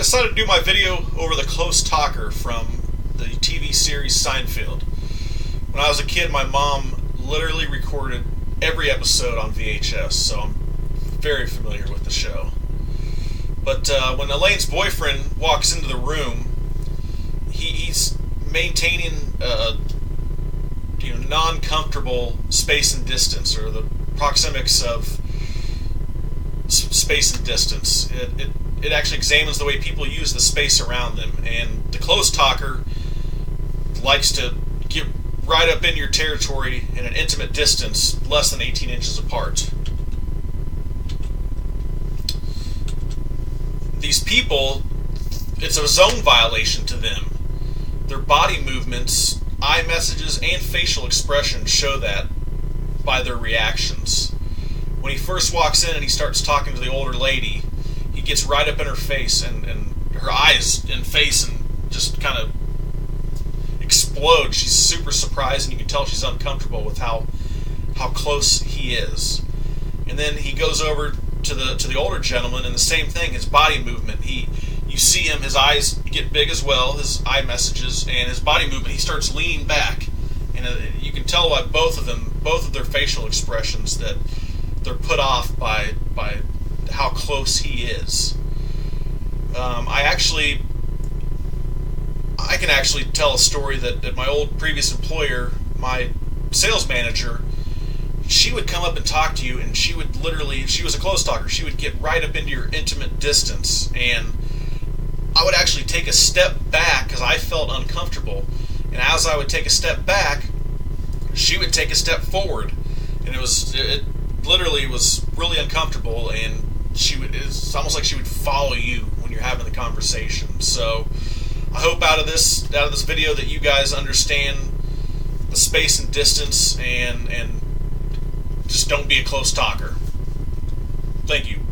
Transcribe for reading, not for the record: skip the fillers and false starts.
decided to do my video over the close talker from the TV series Seinfeld. When I was a kid, my mom literally recorded every episode on VHS, so I'm very familiar with the show. But when Elaine's boyfriend walks into the room, he's maintaining non-comfortable space and distance, or the proxemics of space and distance. It actually examines the way people use the space around them, and the close talker likes to get right up in your territory in an intimate distance less than 18 inches apart. These people, it's a zone violation to them. Their body movements, eye messages, and facial expressions show that by their reactions. When he first walks in and he starts talking to the older lady, he gets right up in her face, and her eyes and face and just kind of explode. She's super surprised, and you can tell she's uncomfortable with how close he is. And then he goes over to the older gentleman, and the same thing, his body movement. You see him, his eyes get big as well, his eye messages, and his body movement, he starts leaning back. And you can tell by both of their facial expressions that they're put off by how close he is. I can actually tell a story that my old previous employer, my sales manager, she would come up and talk to you, and she would literally, if she was a close talker, she would get right up into your intimate distance, and I would actually take a step back because I felt uncomfortable, and as I would take a step back, she would take a step forward, and it literally was really uncomfortable, and it's almost like she would follow you when you're having the conversation. So I hope out of this video that you guys understand the space and distance, and just don't be a close talker. Thank you.